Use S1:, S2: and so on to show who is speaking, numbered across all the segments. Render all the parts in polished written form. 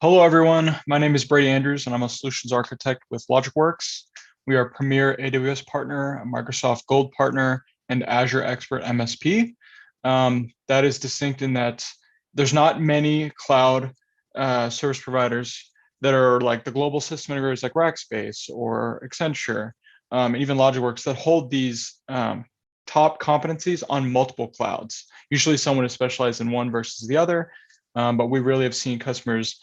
S1: Hello, everyone. My name is Brady Andrews, and I'm a solutions architect with Logicworks. We are a premier AWS partner, a Microsoft Gold partner, and Azure Expert MSP. That is distinct in that there's not many cloud service providers that are like the global system integrators like Rackspace or Accenture, and even Logicworks that hold these top competencies on multiple clouds. Usually someone is specialized in one versus the other, but we really have seen customers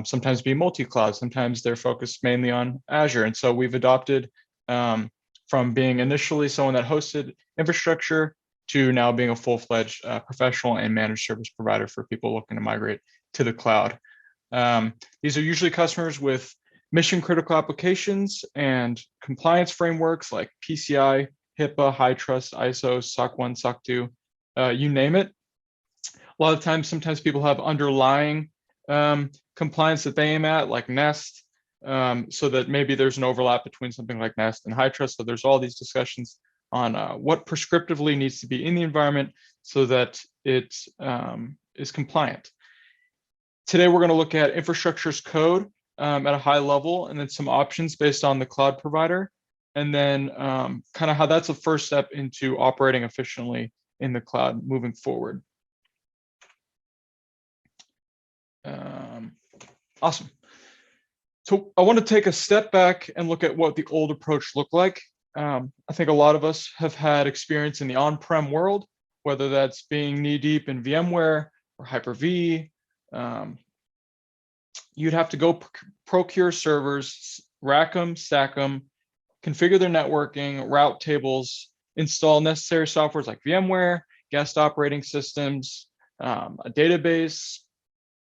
S1: sometimes be multi-cloud, sometimes they're focused mainly on Azure. And so we've adopted from being initially someone that hosted infrastructure to now being a full-fledged professional and managed service provider for people looking to migrate to the cloud. These are usually customers with mission critical applications and compliance frameworks like PCI, HIPAA, HITRUST, ISO, SOC 1, SOC 2, you name it. A lot of times, sometimes people have underlying compliance that they aim at, like Nest, so that maybe there's an overlap between something like Nest and HITRUST. So there's all these discussions on what prescriptively needs to be in the environment so that it is compliant. Today, we're going to look at infrastructure as code at a high level, and then some options based on the cloud provider, and then kind of how that's a first step into operating efficiently in the cloud moving forward. Awesome. So I want to take a step back and look at what the old approach looked like. I think a lot of us have had experience in the on-prem world, whether that's being knee-deep in VMware or Hyper-V. You'd have to go procure servers, rack them, stack them, configure their networking, route tables, install necessary softwares like VMware, guest operating systems, a database,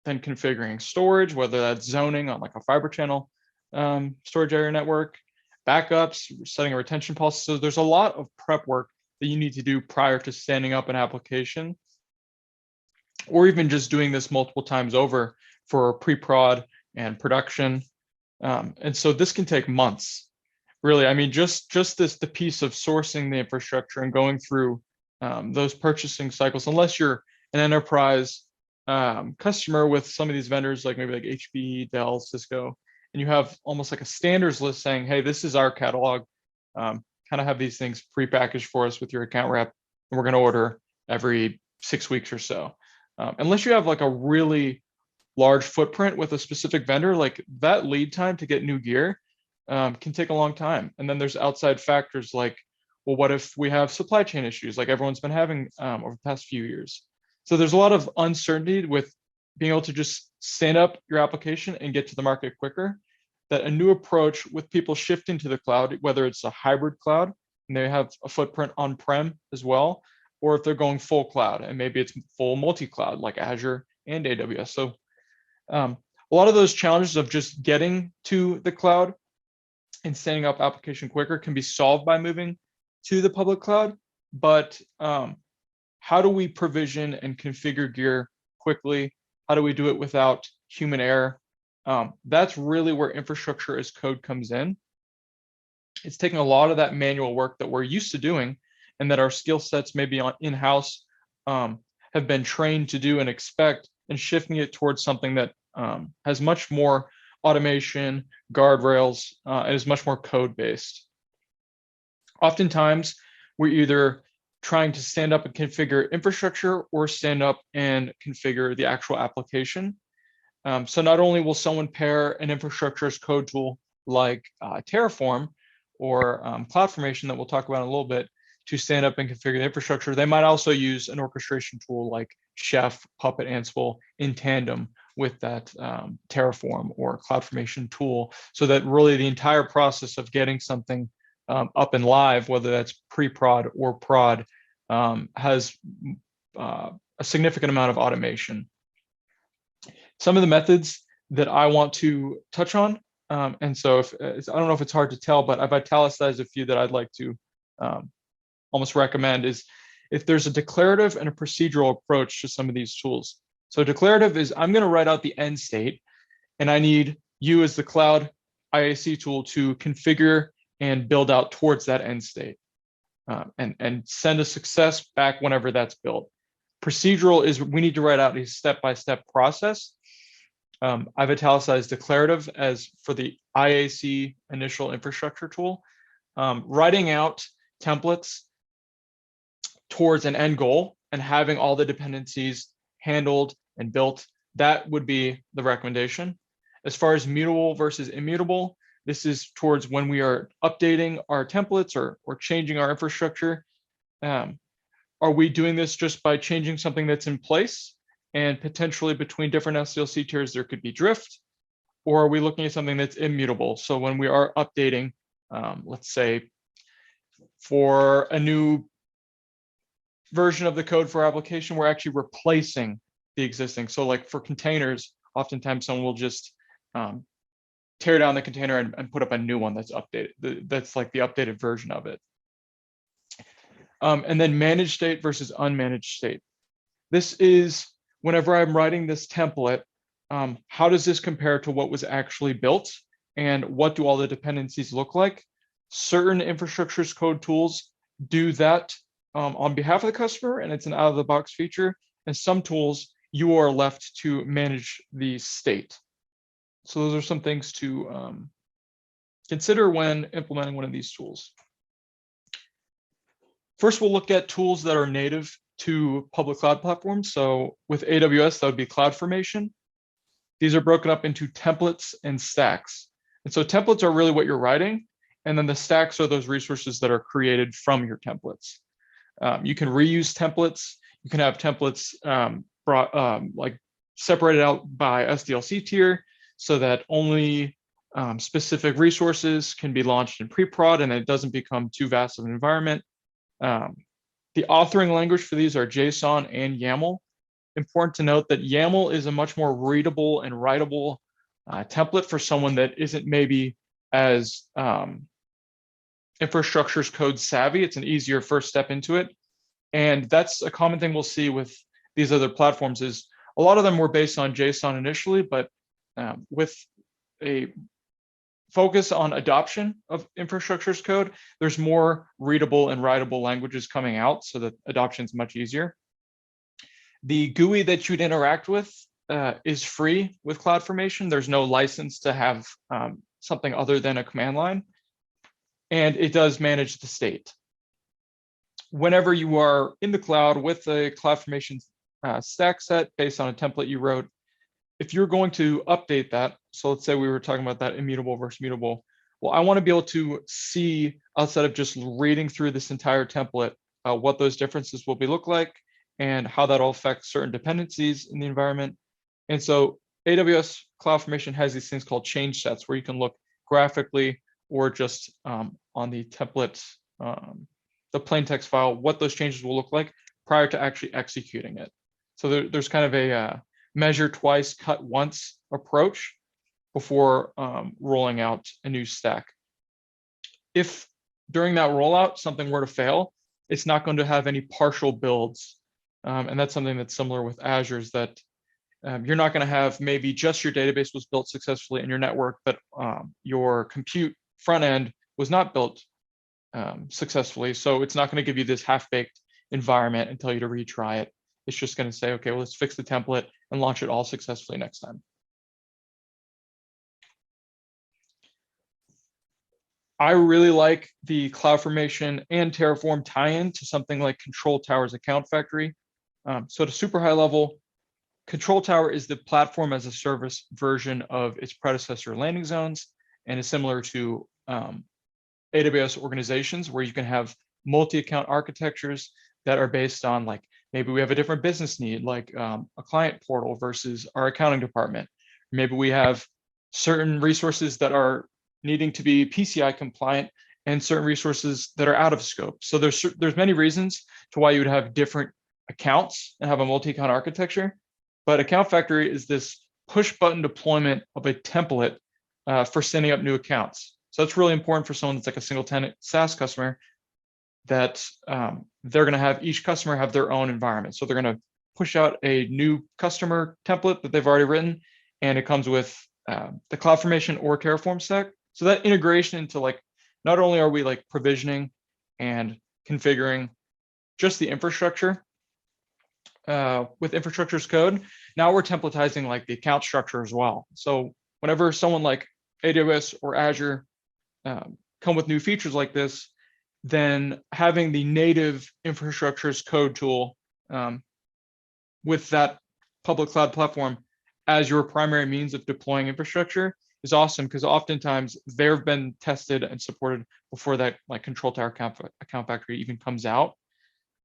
S1: then configuring storage, whether that's zoning on like a fiber channel storage area network, backups, setting a retention policy. So there's a lot of prep work that you need to do prior to standing up an application, or even just doing this multiple times over for pre-prod and production. And so this can take months. Really, I mean, just the piece of sourcing the infrastructure and going through those purchasing cycles, unless you're an enterprise customer with some of these vendors, like maybe like HP, Dell, Cisco, and you have almost like a standards list saying, hey, this is our catalog, kind of have these things prepackaged for us with your account rep, and we're going to order every 6 weeks or so. Unless you have like a really large footprint with a specific vendor, like that lead time to get new gear can take a long time. And then there's outside factors like, well, what if we have supply chain issues like everyone's been having over the past few years? So there's a lot of uncertainty with being able to just stand up your application and get to the market quicker. That a new approach with people shifting to the cloud, whether it's a hybrid cloud and they have a footprint on-prem as well, or if they're going full cloud and maybe it's full multi-cloud like Azure and AWS. So a lot of those challenges of just getting to the cloud and standing up application quicker can be solved by moving to the public cloud. But how do we provision and configure gear quickly? How do we do it without human error? That's really where infrastructure as code comes in. It's taking a lot of that manual work that we're used to doing and that our skill sets maybe on in-house have been trained to do and expect, and shifting it towards something that has much more automation, guardrails, and is much more code-based. Oftentimes, we're either trying to stand up and configure infrastructure or stand up and configure the actual application. So not only will someone pair an infrastructure as code tool like Terraform or CloudFormation that we'll talk about in a little bit to stand up and configure the infrastructure, they might also use an orchestration tool like Chef, Puppet, Ansible in tandem with that Terraform or CloudFormation tool, so that really the entire process of getting something up and live, whether that's pre-prod or prod, has a significant amount of automation. Some of the methods that I want to touch on, and so I don't know if it's hard to tell, but I've italicized a few that I'd like to almost recommend, is if there's a declarative and a procedural approach to some of these tools. So declarative is I'm going to write out the end state, and I need you as the cloud IAC tool to configure and build out towards that end state, and send a success back whenever that's built. Procedural is we need to write out a step-by-step process I've italicized declarative as for the IAC initial infrastructure tool. Writing out templates towards an end goal and having all the dependencies handled and built, that would be the recommendation. As far as mutable versus immutable, this is towards when we are updating our templates or changing our infrastructure. Are we doing this just by changing something that's in place, and potentially between different SDLC tiers, there could be drift? Or are we looking at something that's immutable? So when we are updating, let's say for a new version of the code for our application, we're actually replacing the existing. So like for containers, oftentimes someone will just tear down the container and put up a new one that's updated. That's like the updated version of it. And then managed state versus unmanaged state. This is whenever I'm writing this template, how does this compare to what was actually built? And what do all the dependencies look like? Certain infrastructure as code tools do that on behalf of the customer, and it's an out-of-the-box feature. And some tools, you are left to manage the state. So those are some things to consider when implementing one of these tools. First, we'll look at tools that are native to public cloud platforms. So with AWS, that would be CloudFormation. These are broken up into templates and stacks. And so templates are really what you're writing, and then the stacks are those resources that are created from your templates. You can reuse templates. You can have templates like separated out by SDLC tier so that only specific resources can be launched in pre-prod and it doesn't become too vast of an environment. The authoring language for these are JSON and YAML. Important to note that YAML is a much more readable and writable template for someone that isn't maybe as infrastructure as code savvy. It's an easier first step into it. And that's a common thing we'll see with these other platforms is a lot of them were based on JSON initially, but with a focus on adoption of infrastructure as code, there's more readable and writable languages coming out so that adoption is much easier. The GUI that you'd interact with is free with CloudFormation. There's no license to have something other than a command line, and it does manage the state. Whenever you are in the cloud with a CloudFormation stack set based on a template you wrote, if you're going to update that, so let's say we were talking about that immutable versus mutable, well, I want to be able to see outside of just reading through this entire template, what those differences will look like and how that'll affect certain dependencies in the environment. And so AWS CloudFormation has these things called change sets where you can look graphically or just on the template, the plain text file, what those changes will look like prior to actually executing it. So there's kind of a measure twice, cut once approach before rolling out a new stack. If during that rollout something were to fail, it's not going to have any partial builds. And that's something that's similar with Azure is that you're not going to have maybe just your database was built successfully in your network, but your compute front end was not built successfully. So it's not going to give you this half-baked environment and tell you to retry it. It's just going to say, okay, well, let's fix the template and launch it all successfully next time. I really like the CloudFormation and Terraform tie-in to something like Control Tower's Account Factory. So at a super high level, Control Tower is the platform as a service version of its predecessor landing zones and is similar to AWS organizations where you can have multi-account architectures that are based on like, maybe we have a different business need, like a client portal versus our accounting department. Maybe we have certain resources that are needing to be PCI compliant and certain resources that are out of scope. So there's many reasons to why you would have different accounts and have a multi-account architecture. But Account Factory is this push button deployment of a template for sending up new accounts. So that's really important for someone that's like a single tenant SaaS customer that they're going to have each customer have their own environment. So they're going to push out a new customer template that they've already written, and it comes with the CloudFormation or Terraform stack. So that integration into like, not only are we like provisioning and configuring just the infrastructure, with infrastructure as code, now we're templatizing like the account structure as well. So whenever someone like AWS or Azure come with new features like this, then having the native infrastructure as code tool with that public cloud platform as your primary means of deploying infrastructure is awesome, because oftentimes they've been tested and supported before that like control tower account factory even comes out.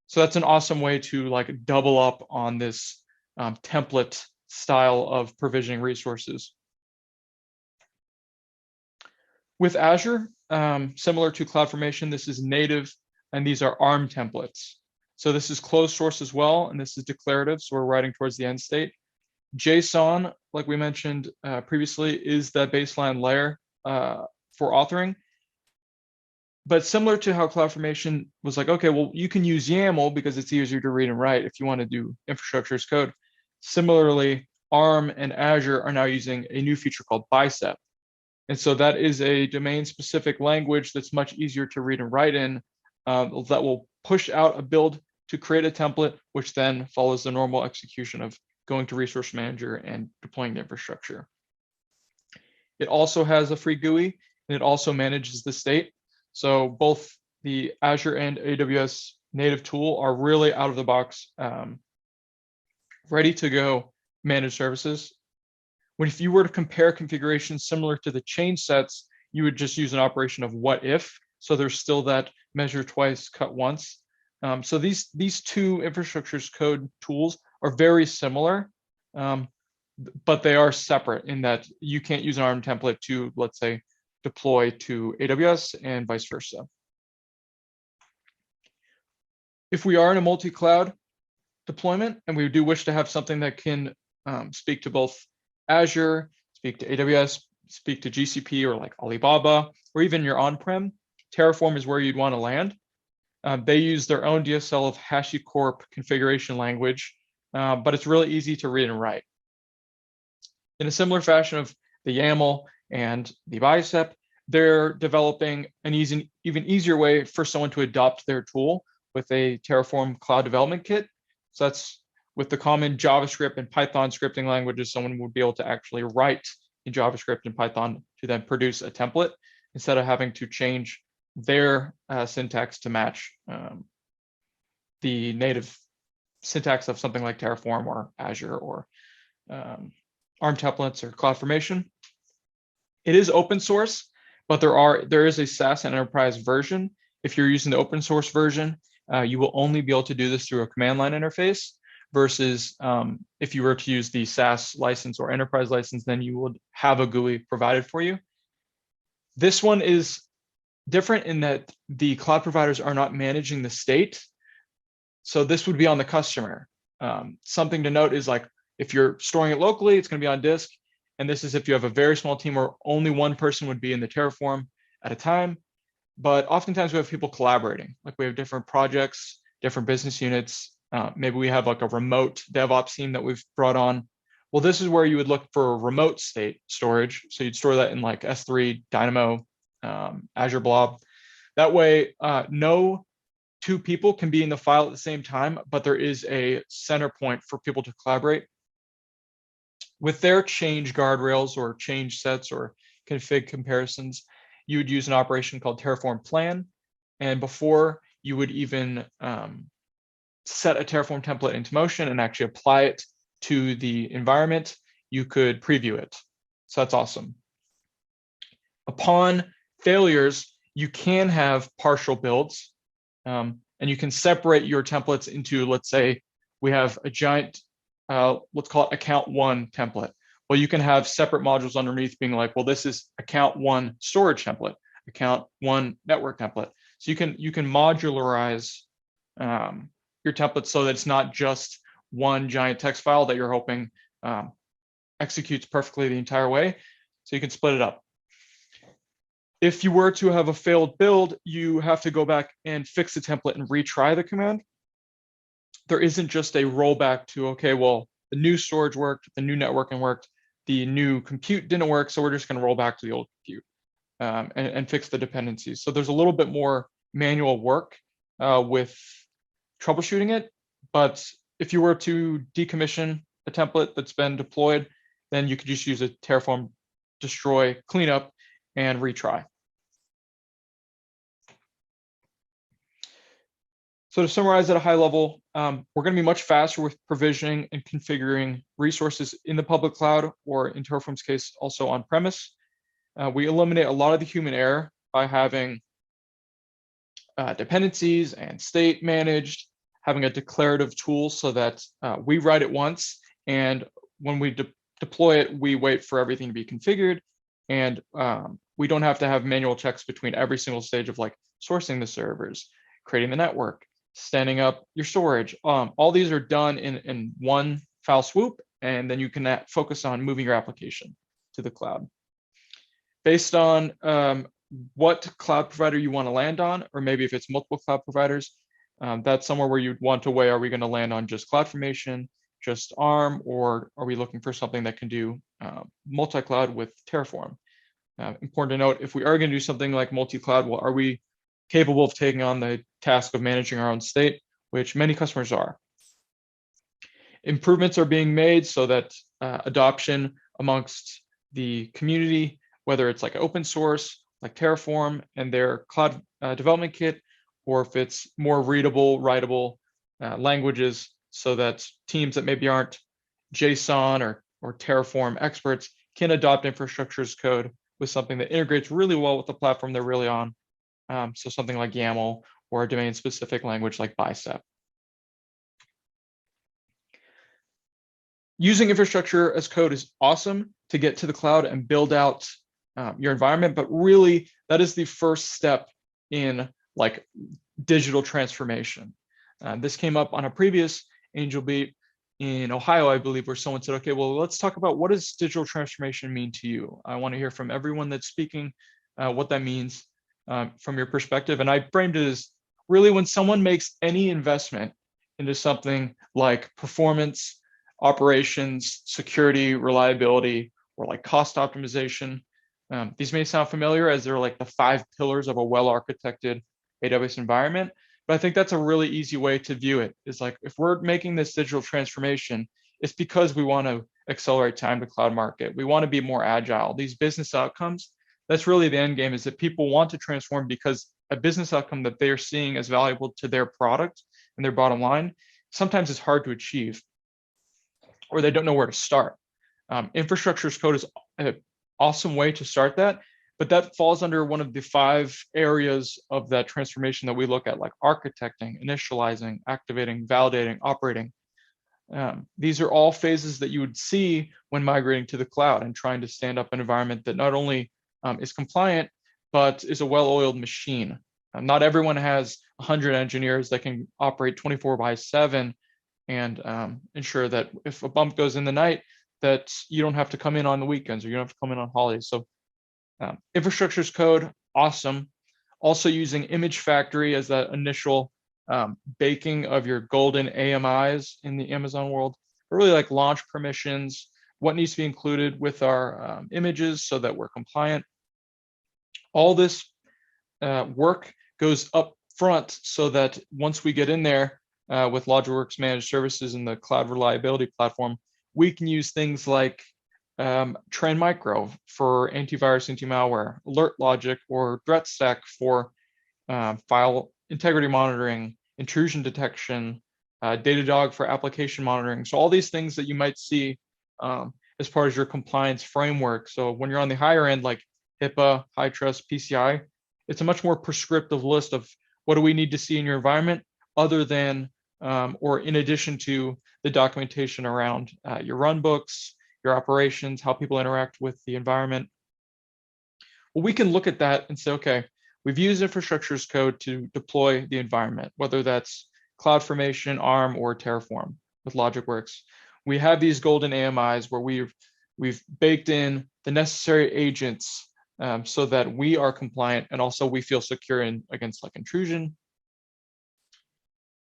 S1: So that's an awesome way to like double up on this template style of provisioning resources. With Azure, similar to CloudFormation, this is native, and these are ARM templates. So this is closed source as well, and this is declarative, so we're writing towards the end state. JSON, like we mentioned previously, is that baseline layer for authoring. But similar to how CloudFormation was like, okay, well, you can use YAML because it's easier to read and write if you want to do infrastructure as code. Similarly, ARM and Azure are now using a new feature called Bicep. And so that is a domain-specific language that's much easier to read and write in, that will push out a build to create a template, which then follows the normal execution of going to Resource Manager and deploying the infrastructure. It also has a free GUI, and it also manages the state. So both the Azure and AWS native tool are really out of the box, ready to go managed services. When if you were to compare configurations similar to the change sets, you would just use an operation of what if. So there's still that measure twice, cut once. So these two infrastructure as code tools are very similar, but they are separate in that you can't use an ARM template to, let's say, deploy to AWS and vice versa. If we are in a multi-cloud deployment and we do wish to have something that can speak to both Azure, speak to AWS, speak to GCP or like Alibaba, or even your on-prem, Terraform is where you'd want to land. They use their own DSL of HashiCorp configuration language, but it's really easy to read and write. In a similar fashion of the YAML and the Bicep, they're developing an even easier way for someone to adopt their tool with a Terraform Cloud Development Kit. So that's with the common JavaScript and Python scripting languages, someone would be able to actually write in JavaScript and Python to then produce a template instead of having to change their syntax to match the native syntax of something like Terraform or Azure or ARM templates or CloudFormation. It is open source, but there is a SaaS and enterprise version. If you're using the open source version, you will only be able to do this through a command line interface versus if you were to use the SaaS license or enterprise license, then you would have a GUI provided for you. This one is different in that the cloud providers are not managing the state. So this would be on the customer. Something to note is like, if you're storing it locally, it's going to be on disk. And this is if you have a very small team where only one person would be in the Terraform at a time. But oftentimes we have people collaborating, like we have different projects, different business units. Maybe we have like a remote DevOps team that we've brought on. Well, this is where you would look for remote state storage. So you'd store that in like S3, Dynamo, Azure Blob. That way, no two people can be in the file at the same time, but there is a center point for people to collaborate. With their change guardrails or change sets or config comparisons, you would use an operation called Terraform plan. And before you would even set a Terraform template into motion and actually apply it to the environment, you could preview it. So that's awesome. Upon failures, you can have partial builds, and you can separate your templates into, let's say, we have a giant, let's call it account one template. Well, you can have separate modules underneath being like, well, this is account one storage template, account one network template. So you can modularize your template so that it's not just one giant text file that you're hoping executes perfectly the entire way. So you can split it up. If you were to have a failed build, you have to go back and fix the template and retry the command. There isn't just a rollback to, okay, well, the new storage worked, the new networking worked, the new compute didn't work, so we're just going to roll back to the old compute and fix the dependencies. So there's a little bit more manual work with troubleshooting it, but if you were to decommission a template that's been deployed, then you could just use a Terraform destroy, cleanup, and retry. So to summarize at a high level, we're going to be much faster with provisioning and configuring resources in the public cloud, or in Terraform's case, also on-premise. We eliminate a lot of the human error by having dependencies and state managed, having a declarative tool so that we write it once, and when we deploy it, we wait for everything to be configured, and we don't have to have manual checks between every single stage of like sourcing the servers, creating the network, standing up your storage. All these are done in one foul swoop, and then you can focus on moving your application to the cloud. Based on what cloud provider you want to land on, or maybe if it's multiple cloud providers, that's somewhere where you'd want to weigh, are we going to land on just CloudFormation, just ARM, or are we looking for something that can do multi-cloud with Terraform? Important to note, if we are going to do something like multi-cloud, well, are we capable of taking on the task of managing our own state, which many customers are. Improvements are being made so that adoption amongst the community, whether it's like open source, like Terraform and their cloud development kit, or if it's more readable, writable languages, so that teams that maybe aren't JSON or Terraform experts can adopt infrastructure as code with something that integrates really well with the platform they're really on. So something like YAML, or a domain-specific language like Bicep. Using infrastructure as code is awesome to get to the cloud and build out your environment, but really that is the first step in like digital transformation. This came up on a previous Angel Beat in Ohio, I believe, where someone said, okay, well, let's talk about what does digital transformation mean to you? I want to hear from everyone that's speaking what that means from your perspective. And I framed it as really when someone makes any investment into something like performance, operations, security, reliability, or like cost optimization. These may sound familiar as they're like the 5 pillars of a well-architected AWS environment, but I think that's a really easy way to view it. Is like, if we're making this digital transformation, it's because we want to accelerate time to cloud market. We want to be more agile. These business outcomes, that's really the end game, is that people want to transform because a business outcome that they're seeing as valuable to their product and their bottom line, sometimes it's hard to achieve, or they don't know where to start. Infrastructure as code is an awesome way to start that, but that falls under one of the 5 areas of that transformation that we look at, like architecting, initializing, activating, validating, operating. These are all phases that you would see when migrating to the cloud and trying to stand up an environment that not only is compliant, but is a well-oiled machine. Not everyone has 100 engineers that can operate 24/7 and ensure that if a bump goes in the night, that you don't have to come in on the weekends, or you don't have to come in on holidays. So infrastructure as code, awesome. Also using Image Factory as that initial baking of your golden AMIs in the Amazon world, really like launch permissions, what needs to be included with our images so that we're compliant. All this work goes up front so that once we get in there with Logicworks managed services and the cloud reliability platform, we can use things like Trend Micro for antivirus, anti-malware, Alert Logic or Threat Stack for file integrity monitoring, intrusion detection, Datadog for application monitoring. So all these things that you might see as part of your compliance framework. So when you're on the higher end, like HIPAA, HITRUST, PCI, it's a much more prescriptive list of what do we need to see in your environment, other than or in addition to the documentation around your runbooks, your operations, how people interact with the environment. Well, we can look at that and say, okay, we've used infrastructure as code to deploy the environment, whether that's CloudFormation, ARM, or Terraform with Logicworks. We have these golden AMIs where we've baked in the necessary agents so that we are compliant and also we feel secure against like intrusion.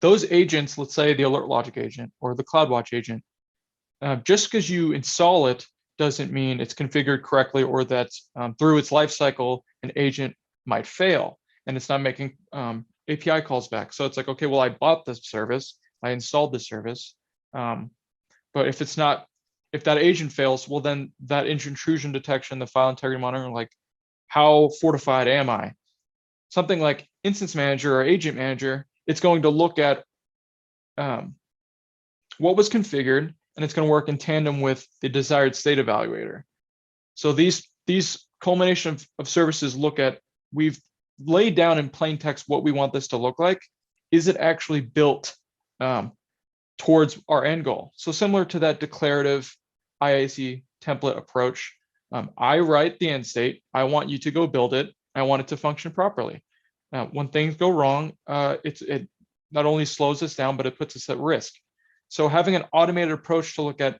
S1: Those agents, let's say the Alert Logic agent or the CloudWatch agent, just because you install it doesn't mean it's configured correctly, or that through its lifecycle, an agent might fail and it's not making API calls back. So it's like, okay, well, I bought this service, I installed the service, But if it's not, if that agent fails, well, then that intrusion detection, the file integrity monitoring, like how fortified am I? Something like instance manager or agent manager, it's going to look at what was configured, and it's going to work in tandem with the desired state evaluator. So these culmination of services look at, we've laid down in plain text what we want this to look like. Is it actually built towards our end goal? So similar to that declarative IAC template approach, I write the end state. I want you to go build it. I want it to function properly. When things go wrong, it not only slows us down, but it puts us at risk. So having an automated approach to look at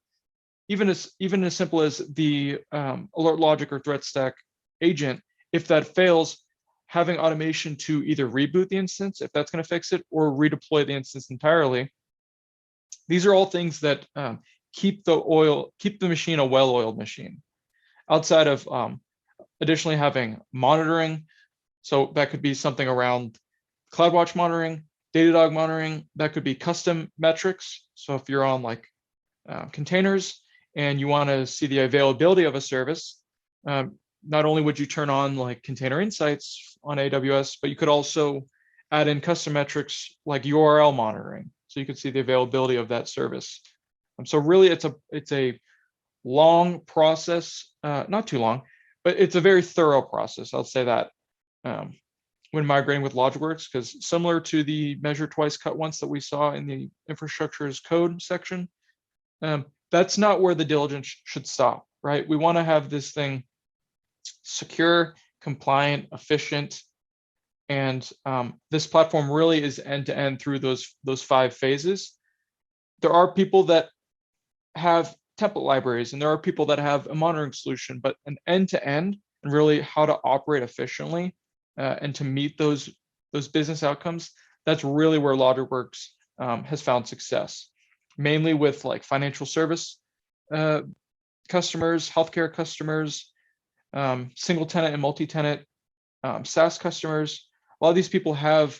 S1: even as simple as the alert logic or threat stack agent, if that fails, having automation to either reboot the instance, if that's going to fix it, or redeploy the instance entirely. These are all things that keep the machine a well-oiled machine. Outside of additionally having monitoring, so that could be something around CloudWatch monitoring, Datadog monitoring. That could be custom metrics. So if you're on like containers and you want to see the availability of a service, not only would you turn on like container insights on AWS, but you could also add in custom metrics like URL monitoring, so you can see the availability of that service. So really, it's a long process, not too long, but it's a very thorough process. I'll say that when migrating with Logicworks, because similar to the measure twice, cut once that we saw in the infrastructure as code section, that's not where the diligence should stop, right? We want to have this thing secure, compliant, efficient, and this platform really is end-to-end through those 5 phases. There are people that have template libraries, and there are people that have a monitoring solution, but an end-to-end and really how to operate efficiently and to meet those business outcomes, that's really where Logicworks has found success, mainly with like financial service customers, healthcare customers, single tenant and multi-tenant SaaS customers. A lot of these people have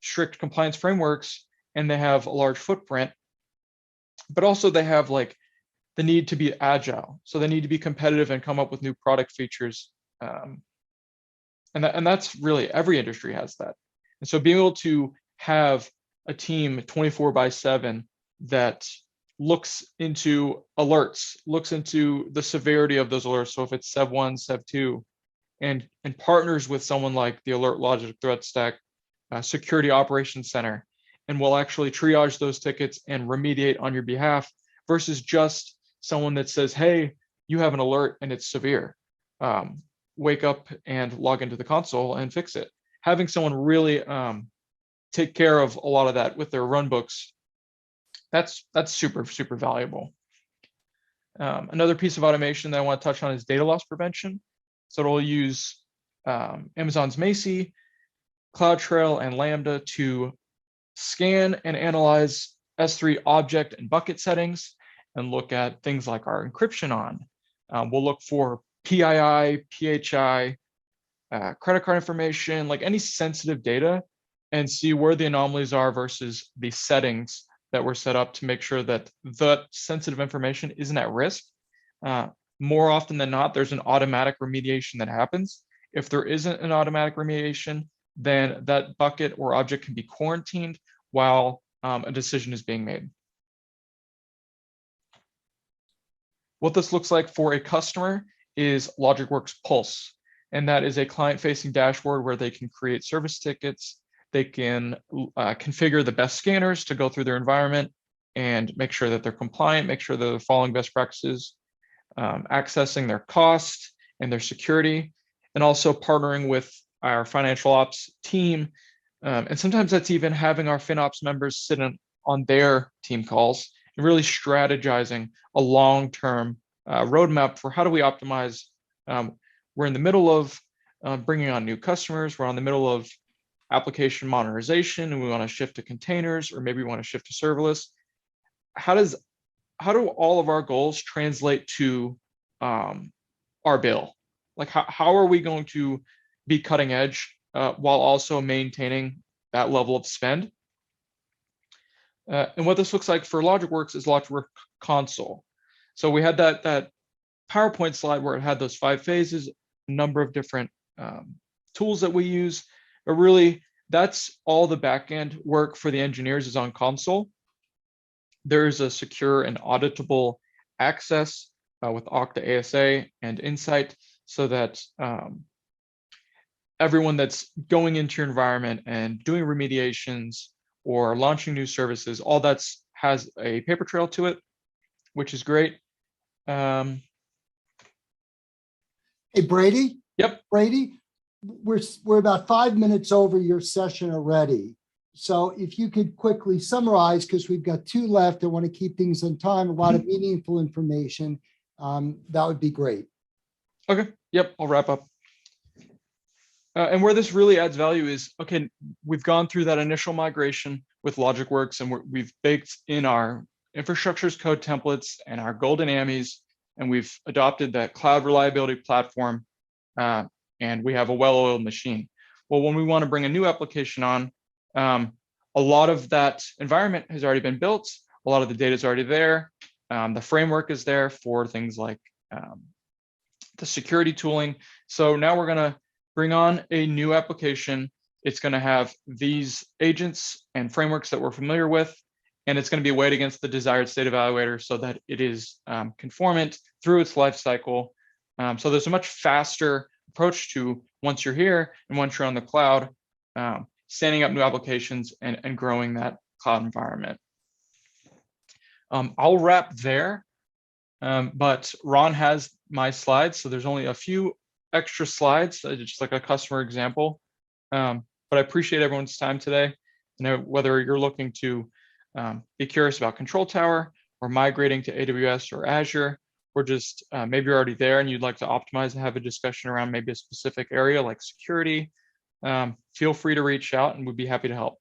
S1: strict compliance frameworks and they have a large footprint, but also they have like the need to be agile. So they need to be competitive and come up with new product features. And that's really, every industry has that. And so being able to have a team 24/7 that looks into alerts, looks into the severity of those alerts. So if it's Sev 1, Sev 2, and partners with someone like the Alert Logic Threat Stack Security Operations Center, and will actually triage those tickets and remediate on your behalf, versus just someone that says, hey, you have an alert and it's severe. Wake up and log into the console and fix it. Having someone really take care of a lot of that with their runbooks, that's super, super valuable. Another piece of automation that I want to touch on is data loss prevention. So it'll use Amazon's Macie, CloudTrail, and Lambda to scan and analyze S3 object and bucket settings and look at things like our encryption on. We'll look for PII, PHI, credit card information, like any sensitive data, and see where the anomalies are versus the settings that were set up to make sure that the sensitive information isn't at risk. More often than not, there's an automatic remediation that happens. If there isn't an automatic remediation, then that bucket or object can be quarantined while a decision is being made. What this looks like for a customer is Logicworks Pulse, and that is a client-facing dashboard where they can create service tickets, they can configure the best scanners to go through their environment and make sure that they're compliant, make sure that they're following best practices, accessing their cost and their security, and also partnering with our financial ops team. And sometimes that's even having our FinOps members sit on their team calls and really strategizing a long-term roadmap for how do we optimize. We're in the middle of bringing on new customers. We're in the middle of application modernization, and we want to shift to containers, or maybe we want to shift to serverless. How do all of our goals translate to our bill? Like how are we going to be cutting edge while also maintaining that level of spend? And what this looks like for Logicworks is Logicworks console. So we had that PowerPoint slide where it had those 5 phases, a number of different tools that we use, but really that's all the backend work for the engineers is on console. There's a secure and auditable access with Okta ASA and Insight so that everyone that's going into your environment and doing remediations or launching new services, all that's has a paper trail to it, which is great.
S2: Hey, Brady?
S1: Yep.
S2: Brady, we're about 5 minutes over your session already. So if you could quickly summarize, because we've got 2 left, I want to keep things on time, a lot of meaningful information. That would be great.
S1: Okay. Yep. I'll wrap up. And where this really adds value is, okay, we've gone through that initial migration with Logicworks, and we've baked in our infrastructure as code templates and our golden AMIs, and we've adopted that cloud reliability platform, and we have a well-oiled machine. Well, when we want to bring a new application on, a lot of that environment has already been built. A lot of the data is already there. The framework is there for things like the security tooling. So now we're going to bring on a new application. It's going to have these agents and frameworks that we're familiar with, and it's going to be weighed against the desired state evaluator so that it is conformant through its life cycle. So there's a much faster approach to once you're here and once you're on the cloud, standing up new applications and growing that cloud environment. I'll wrap there, but Ron has my slides, so there's only a few extra slides, just like a customer example. But I appreciate everyone's time today. Whether you're looking to be curious about Control Tower or migrating to AWS or Azure, or just maybe you're already there and you'd like to optimize and have a discussion around maybe a specific area like security, feel free to reach out and we'd be happy to help.